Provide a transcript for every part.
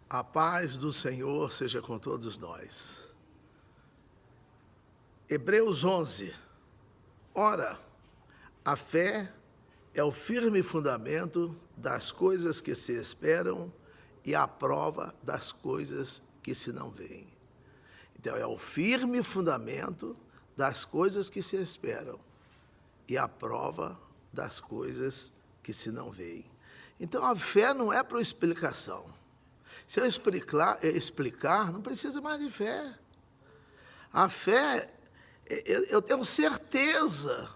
A paz do Senhor seja com todos nós. Hebreus 11. Ora, a fé é o firme fundamento das coisas que se esperam e a prova das coisas que se não veem. Então, é o firme fundamento das coisas que se esperam e a prova das coisas que se não veem. Então, a fé não é para explicação. Se eu explicar, não precisa mais de fé. A fé, eu tenho certeza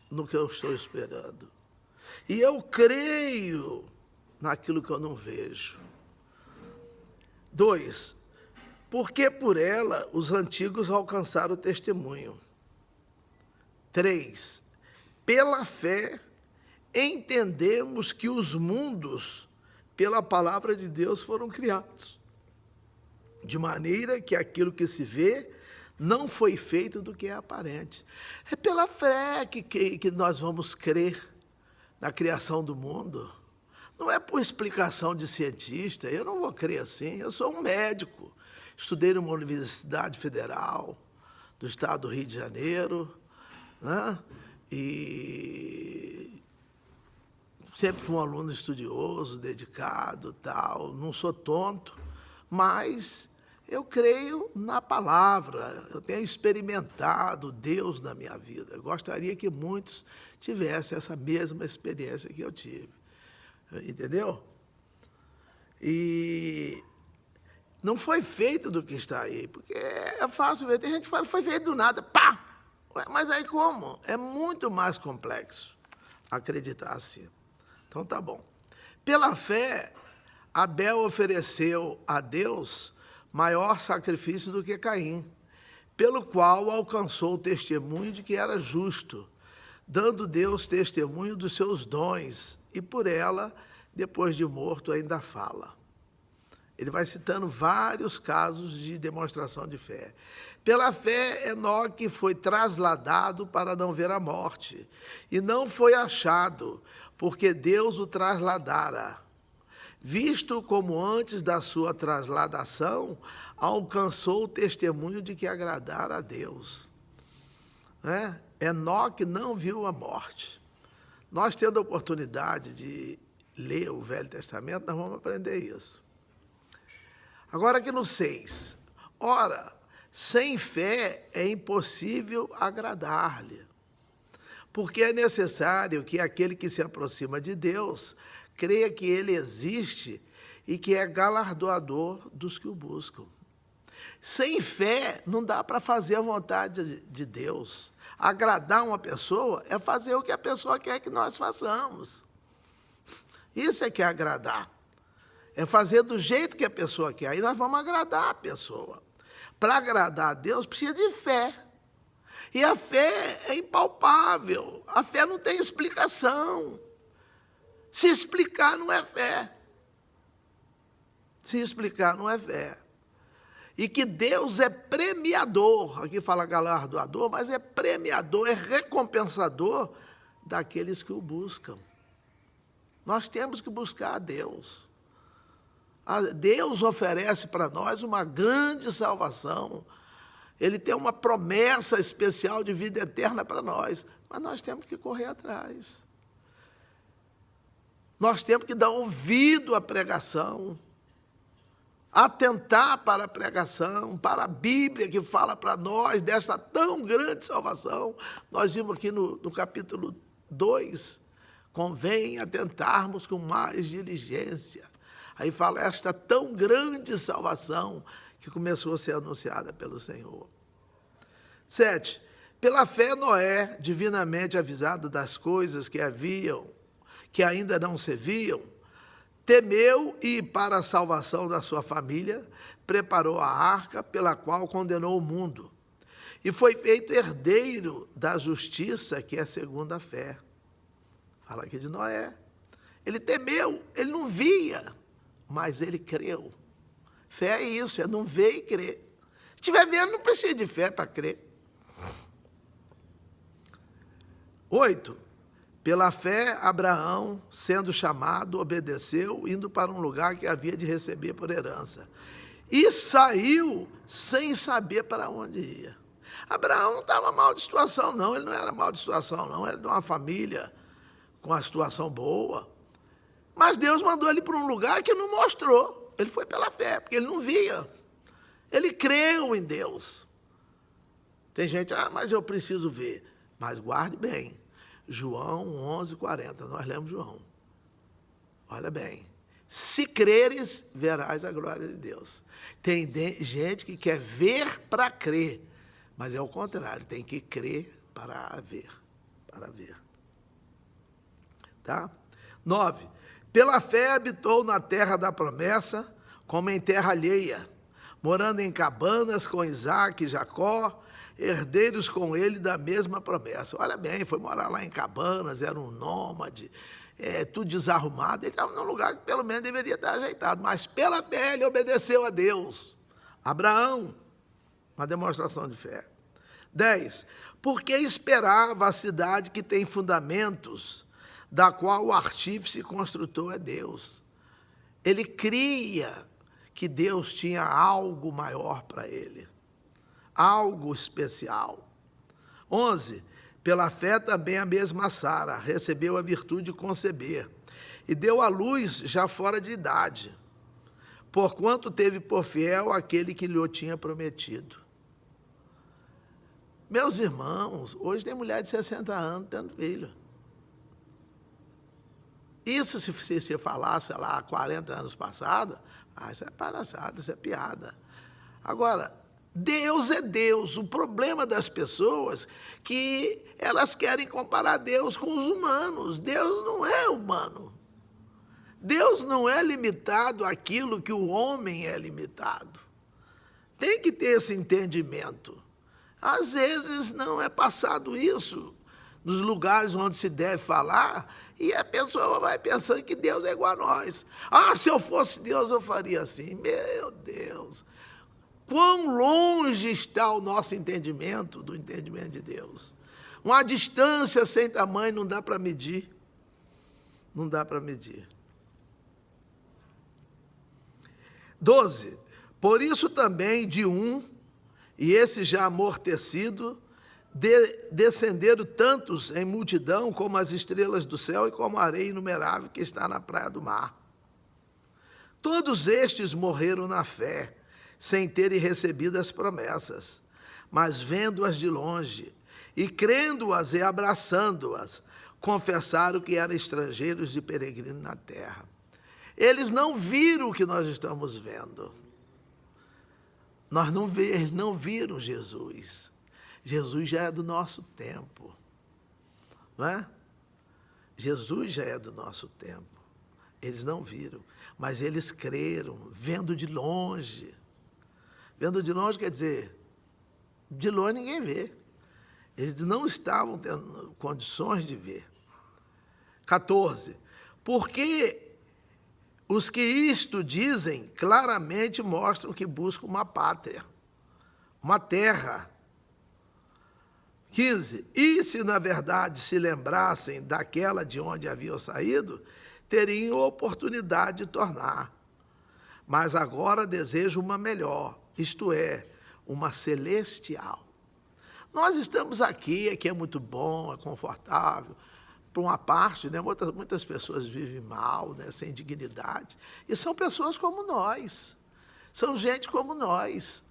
no que eu estou esperando. E eu creio naquilo que eu não vejo. 2. Porque por ela os antigos alcançaram o testemunho. 3. Pela fé entendemos que os mundos, pela palavra de Deus, foram criados, de maneira que aquilo que se vê não foi feito do que é aparente. É pela fé que nós vamos crer na criação do mundo. Não é por explicação de cientista. Eu não vou crer assim. Eu sou um médico. Estudei numa universidade federal do estado do Rio de Janeiro, né? E sempre fui um aluno estudioso, dedicado, tal. Não sou tonto, mas eu creio na palavra. Eu tenho experimentado Deus na minha vida. Eu gostaria que muitos tivessem essa mesma experiência que eu tive. Entendeu? E não foi feito do que está aí, porque é fácil ver. Tem gente que fala, foi feito do nada, pá! Mas aí como? É muito mais complexo acreditar assim. Então tá bom. Pela fé, Abel ofereceu a Deus maior sacrifício do que Caim, pelo qual alcançou o testemunho de que era justo, dando Deus testemunho dos seus dons, e por ela, depois de morto, ainda fala. Ele vai citando vários casos de demonstração de fé. Pela fé, Enoque foi trasladado para não ver a morte, e não foi achado, porque Deus o trasladara. Visto como antes da sua trasladação, alcançou o testemunho de que agradara a Deus. Enoque não viu a morte. Nós, tendo a oportunidade de ler o Velho Testamento, nós vamos aprender isso. Agora aqui no 6. Ora, sem fé é impossível agradar-lhe, porque é necessário que aquele que se aproxima de Deus creia que ele existe e que é galardoador dos que o buscam. Sem fé não dá para fazer a vontade de Deus. Agradar uma pessoa é fazer o que a pessoa quer que nós façamos. Isso é que é agradar. É fazer do jeito que a pessoa quer. Aí nós vamos agradar a pessoa. Para agradar a Deus precisa de fé. E a fé é impalpável. A fé não tem explicação. Se explicar não é fé. Se explicar não é fé. E que Deus é premiador, aqui fala galardoador, mas é premiador, é recompensador daqueles que o buscam. Nós temos que buscar a Deus. Deus oferece para nós uma grande salvação. Ele tem uma promessa especial de vida eterna para nós, mas nós temos que correr atrás. Nós temos que dar ouvido à pregação, atentar para a pregação, para a Bíblia que fala para nós desta tão grande salvação. Nós vimos aqui no capítulo 2, convém atentarmos com mais diligência. Aí fala esta tão grande salvação que começou a ser anunciada pelo Senhor. 7. Pela fé Noé, divinamente avisado das coisas que ainda não se viam, temeu e, para a salvação da sua família, preparou a arca pela qual condenou o mundo. E foi feito herdeiro da justiça, que é segundo a fé. Fala aqui de Noé. Ele temeu, ele não via, mas ele creu. Fé é isso, é não ver e crer. Se estiver vendo, não precisa de fé para crer. 8. Pela fé, Abraão, sendo chamado, obedeceu, indo para um lugar que havia de receber por herança. E saiu sem saber para onde ia. Abraão não estava mal de situação, não. Ele não era mal de situação, não. Ele era de uma família com uma situação boa. Mas Deus mandou ele para um lugar que não mostrou. Ele foi pela fé, porque ele não via. Ele creu em Deus. Tem gente, mas eu preciso ver. Mas guarde bem. João 11:40, nós lemos João. Olha bem. Se creres, verás a glória de Deus. Tem gente que quer ver para crer, mas é o contrário, tem que crer para ver. Para ver. Tá? 9. Pela fé habitou na terra da promessa, como em terra alheia, morando em cabanas com Isaque e Jacó, herdeiros com ele da mesma promessa. Olha bem, foi morar lá em cabanas, era um nômade, tudo desarrumado. Ele estava num lugar que pelo menos deveria estar ajeitado, mas pela fé ele obedeceu a Deus. Abraão, uma demonstração de fé. 10. Porque esperava a cidade que tem fundamentos, da qual o artífice e construtor é Deus. Ele cria que Deus tinha algo maior para ele. Algo especial. 11. Pela fé também a mesma Sara recebeu a virtude de conceber e deu à luz já fora de idade, porquanto teve por fiel aquele que lhe o tinha prometido. Meus irmãos, hoje tem mulher de 60 anos tendo filho. Isso se você falasse lá 40 anos passados, isso é palhaçada, isso é piada. Agora, Deus é Deus. O problema das pessoas é que elas querem comparar Deus com os humanos. Deus não é humano. Deus não é limitado àquilo que o homem é limitado. Tem que ter esse entendimento. Às vezes não é passado isso nos lugares onde se deve falar e a pessoa vai pensando que Deus é igual a nós. Se eu fosse Deus eu faria assim. Meu Deus! Quão longe está o nosso entendimento do entendimento de Deus. Uma distância sem tamanho não dá para medir. Não dá para medir. 12. Por isso também de um, e esse já amortecido, descenderam tantos em multidão como as estrelas do céu e como a areia inumerável que está na praia do mar. Todos estes morreram na fé, sem terem recebido as promessas, mas vendo-as de longe, e crendo-as e abraçando-as, confessaram que eram estrangeiros e peregrinos na terra. Eles não viram o que nós estamos vendo. Eles não viram Jesus. Jesus já é do nosso tempo. Não é? Jesus já é do nosso tempo. Eles não viram, mas eles creram, vendo de longe. Vendo de longe quer dizer, de longe ninguém vê. Eles não estavam tendo condições de ver. 14. Porque os que isto dizem claramente mostram que buscam uma pátria, uma terra. 15. E se na verdade se lembrassem daquela de onde haviam saído, teriam oportunidade de tornar. Mas agora desejo uma melhor, isto é, uma celestial. Nós estamos aqui é muito bom, é confortável. Por uma parte, né, muitas pessoas vivem mal, né, sem dignidade, e são pessoas como nós, são gente como nós.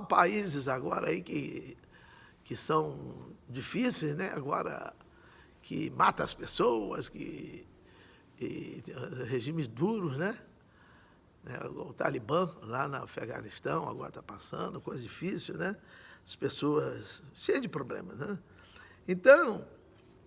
Países agora aí que são difíceis, né, agora que matam as pessoas, regimes duros, né? O Talibã lá no Afeganistão agora está passando, coisa difícil, né? As pessoas cheias de problemas, né? Então,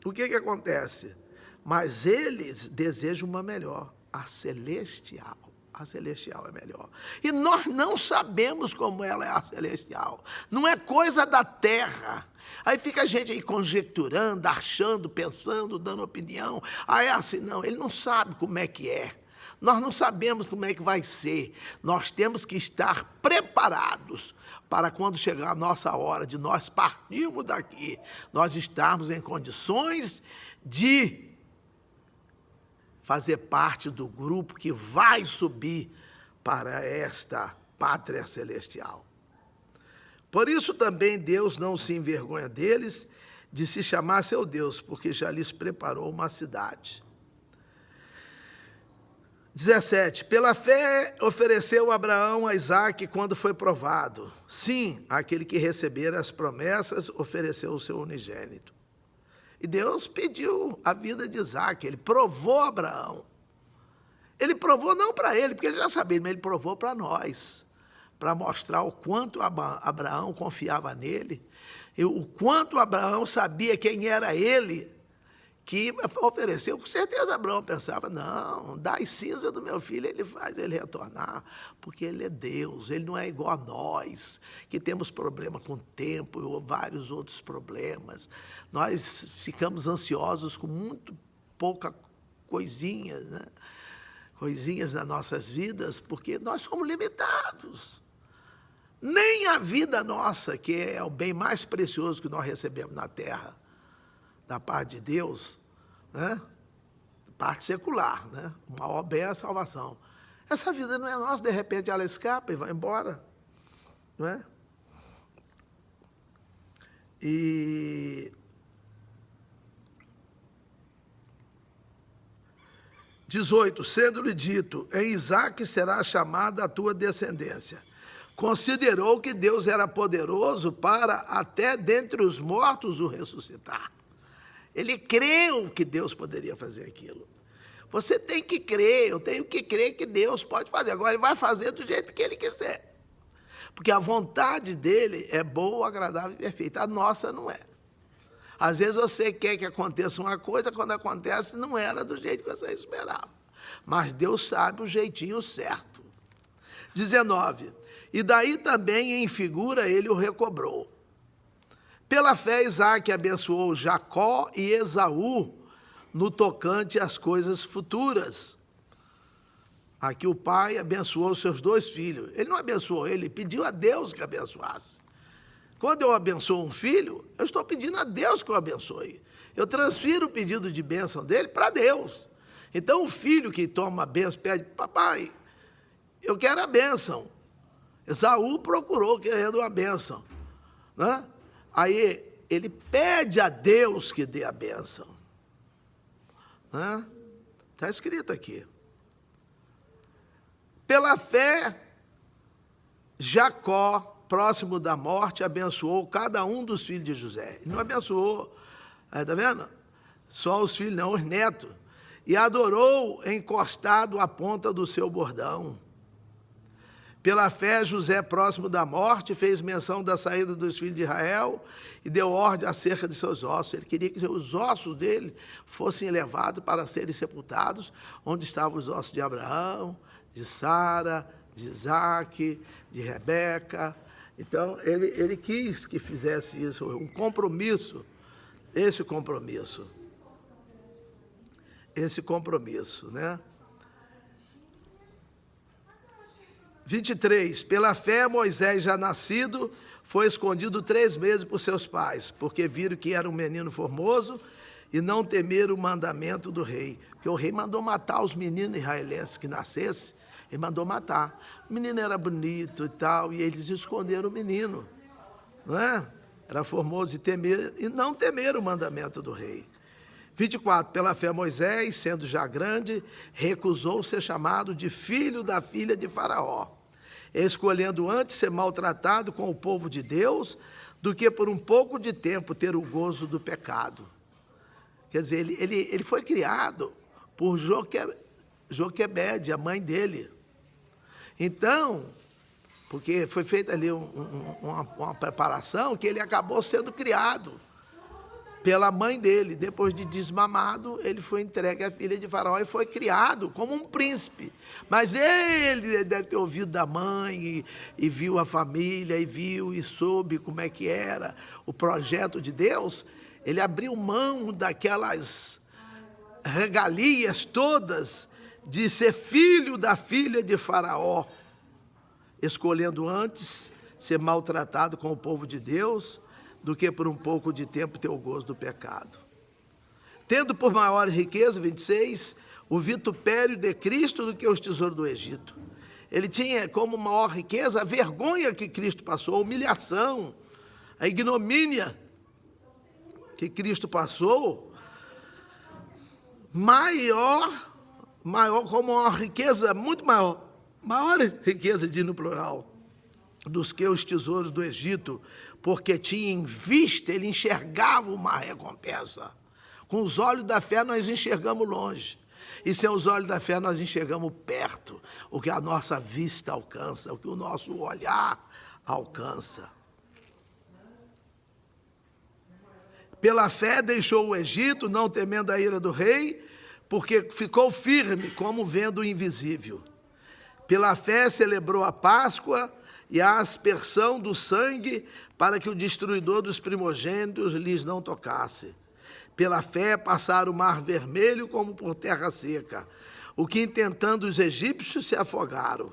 o que acontece? Mas eles desejam uma melhor, a celestial. A celestial é melhor. E nós não sabemos como ela é a celestial. Não é coisa da terra. Aí fica a gente aí conjecturando, achando, pensando, dando opinião. É assim, não, ele não sabe como é que é. Nós não sabemos como é que vai ser. Nós temos que estar preparados para quando chegar a nossa hora de nós partirmos daqui, nós estarmos em condições de fazer parte do grupo que vai subir para esta pátria celestial. Por isso também Deus não se envergonha deles de se chamar seu Deus, porque já lhes preparou uma cidade. 17. Pela fé ofereceu Abraão a Isaque quando foi provado. Sim, aquele que recebera as promessas ofereceu o seu unigênito. E Deus pediu a vida de Isaque, ele provou Abraão. Ele provou não para ele, porque ele já sabia, mas ele provou para nós, para mostrar o quanto Abraão confiava nele, e o quanto Abraão sabia quem era ele, que ofereceu. Com certeza Abraão pensava, não, dai cinza do meu filho, ele faz ele retornar, porque ele é Deus, ele não é igual a nós, que temos problema com o tempo ou vários outros problemas. Nós ficamos ansiosos com muito pouca coisinhas, né? Coisinhas nas nossas vidas, porque nós somos limitados. Nem a vida nossa, que é o bem mais precioso que nós recebemos na terra, da parte de Deus, né? Parte secular, né? O maior bem é a salvação. Essa vida não é nossa, de repente ela escapa e vai embora, não é? E 18, sendo-lhe dito, em Isaque será chamada a tua descendência. Considerou que Deus era poderoso para até dentre os mortos o ressuscitar. Ele creu que Deus poderia fazer aquilo. Você tem que crer, eu tenho que crer que Deus pode fazer. Agora, ele vai fazer do jeito que ele quiser. Porque a vontade dele é boa, agradável e perfeita. A nossa não é. Às vezes você quer que aconteça uma coisa, quando acontece não era do jeito que você esperava. Mas Deus sabe o jeitinho certo. 19. E daí também em figura ele o recobrou. Pela fé, Isaque abençoou Jacó e Esaú no tocante às coisas futuras. Aqui o pai abençoou seus dois filhos. Ele não abençoou ele pediu a Deus que abençoasse. Quando eu abençoo um filho, eu estou pedindo a Deus que o abençoe. Eu transfiro o pedido de bênção dele para Deus. Então o filho que toma a bênção pede, papai, eu quero a bênção. Esaú procurou querendo uma bênção, né? Aí ele pede a Deus que dê a bênção. Está escrito aqui. Pela fé, Jacó, próximo da morte, abençoou cada um dos filhos de José. Ele não abençoou, está vendo? Só os filhos, não, os netos. E adorou encostado à ponta do seu bordão. Pela fé, José, próximo da morte, fez menção da saída dos filhos de Israel e deu ordem acerca de seus ossos. Ele queria que os ossos dele fossem levados para serem sepultados, onde estavam os ossos de Abraão, de Sara, de Isaque, de Rebeca. Então, ele quis que fizesse isso, um compromisso, esse compromisso, né? 23, pela fé Moisés já nascido, foi escondido 3 meses por seus pais, porque viram que era um menino formoso e não temeram o mandamento do rei. Porque o rei mandou matar os meninos israelenses que nascessem, ele mandou matar. O menino era bonito e tal, e eles esconderam o menino, não é? Era formoso e não temeram o mandamento do rei. 24, pela fé Moisés, sendo já grande, recusou ser chamado de filho da filha de Faraó, escolhendo antes ser maltratado com o povo de Deus, do que por um pouco de tempo ter o gozo do pecado. Quer dizer, ele foi criado por Joquebede, a mãe dele. Então, porque foi feita ali uma preparação, que ele acabou sendo criado pela mãe dele. Depois de desmamado, ele foi entregue à filha de Faraó e foi criado como um príncipe. Mas ele deve ter ouvido da mãe e viu a família, e viu e soube como é que era o projeto de Deus. Ele abriu mão daquelas regalias todas de ser filho da filha de Faraó, escolhendo antes ser maltratado com o povo de Deus do que por um pouco de tempo ter o gozo do pecado. Tendo por maior riqueza, 26, o vitupério de Cristo do que os tesouros do Egito. Ele tinha como maior riqueza a vergonha que Cristo passou, a humilhação, a ignomínia que Cristo passou, maior como uma riqueza muito maior riqueza de no plural, dos que os tesouros do Egito, porque tinha em vista, ele enxergava uma recompensa. Com os olhos da fé nós enxergamos longe, e sem os olhos da fé nós enxergamos perto, o que a nossa vista alcança, o que o nosso olhar alcança. Pela fé deixou o Egito, não temendo a ira do rei, porque ficou firme, como vendo o invisível. Pela fé celebrou a Páscoa e a aspersão do sangue, para que o destruidor dos primogênitos lhes não tocasse. Pela fé passaram o mar vermelho como por terra seca, o que intentando os egípcios se afogaram.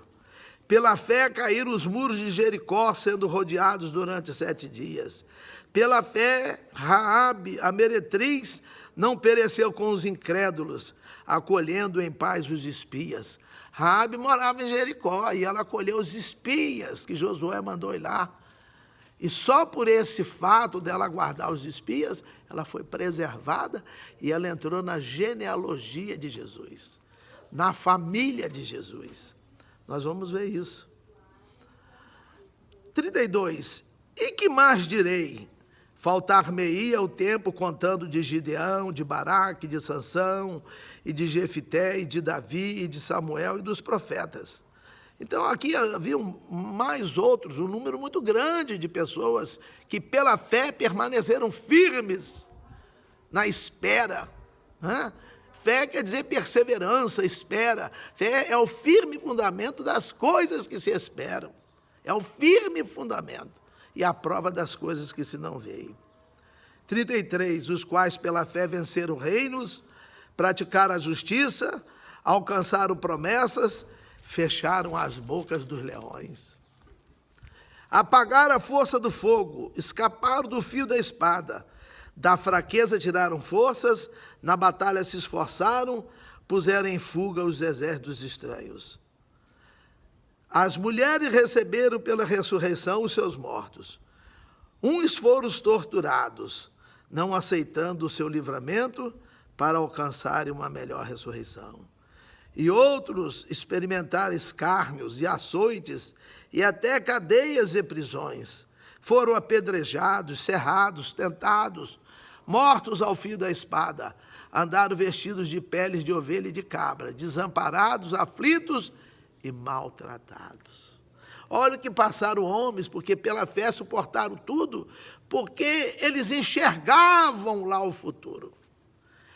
Pela fé caíram os muros de Jericó, sendo rodeados durante 7 dias. Pela fé, Raabe, a meretriz, não pereceu com os incrédulos, acolhendo em paz os espias. Raabe morava em Jericó e ela acolheu os espias que Josué mandou ir lá. E só por esse fato dela guardar os espias, ela foi preservada e ela entrou na genealogia de Jesus, na família de Jesus. Nós vamos ver isso. 32. E que mais direi? Faltar-me-ia o tempo contando de Gideão, de Baraque, de Sansão, e de Jefité, e de Davi, e de Samuel, e dos profetas. Então aqui havia mais outros, um número muito grande de pessoas que pela fé permaneceram firmes na espera. Fé quer dizer perseverança, espera. Fé é o firme fundamento das coisas que se esperam. É o firme fundamento e a prova das coisas que se não veem. 33, os quais pela fé venceram reinos, praticaram a justiça, alcançaram promessas, fecharam as bocas dos leões. Apagaram a força do fogo, escaparam do fio da espada, da fraqueza tiraram forças, na batalha se esforçaram, puseram em fuga os exércitos estranhos. As mulheres receberam pela ressurreição os seus mortos. Uns foram os torturados, não aceitando o seu livramento para alcançarem uma melhor ressurreição. E outros experimentaram escárnios e açoites e até cadeias e prisões. Foram apedrejados, cerrados, tentados, mortos ao fio da espada. Andaram vestidos de peles de ovelha e de cabra, desamparados, aflitos e maltratados. Olha o que passaram homens, porque pela fé suportaram tudo, porque eles enxergavam lá o futuro.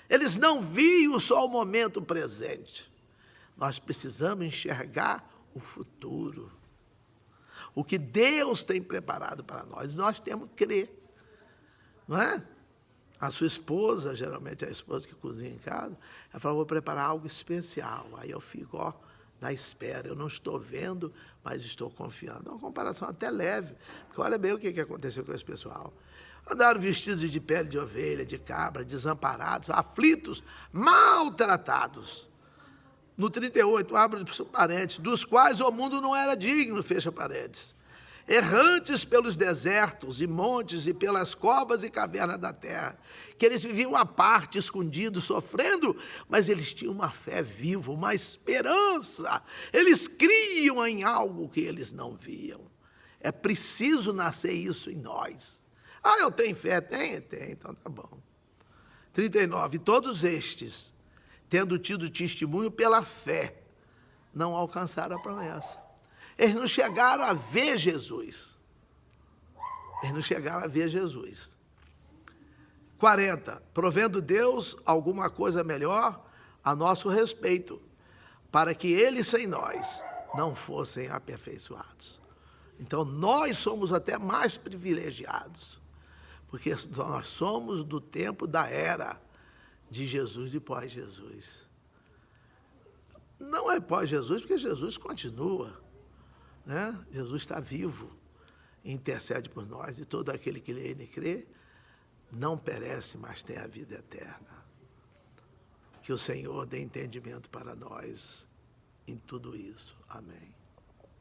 Eles não viam só o momento presente. Nós precisamos enxergar o futuro. O que Deus tem preparado para nós. Nós temos que crer. Não é? A sua esposa, geralmente é a esposa que cozinha em casa, ela fala, vou preparar algo especial. Aí eu fico, na espera. Eu não estou vendo, mas estou confiando. É uma comparação até leve. Porque olha bem o que aconteceu com esse pessoal. Andaram vestidos de pele de ovelha, de cabra, desamparados, aflitos, maltratados. No 38, abre parênteses, dos quais o mundo não era digno, fecha parênteses. Errantes pelos desertos e montes e pelas covas e cavernas da terra, que eles viviam à parte, escondidos, sofrendo, mas eles tinham uma fé viva, uma esperança. Eles criam em algo que eles não viam. É preciso nascer isso em nós. Eu tenho fé? Tem, então tá bom. 39, todos estes, tendo tido testemunho pela fé, não alcançaram a promessa. Eles não chegaram a ver Jesus. 40, provendo Deus alguma coisa melhor a nosso respeito, para que eles sem nós não fossem aperfeiçoados. Então nós somos até mais privilegiados, porque nós somos do tempo da era de Jesus e pós-Jesus. não é pós-Jesus, porque Jesus continua, né? Jesus está vivo, intercede por nós, e todo aquele que nele crê não perece, mas tem a vida eterna. Que o Senhor dê entendimento para nós em tudo isso. Amém.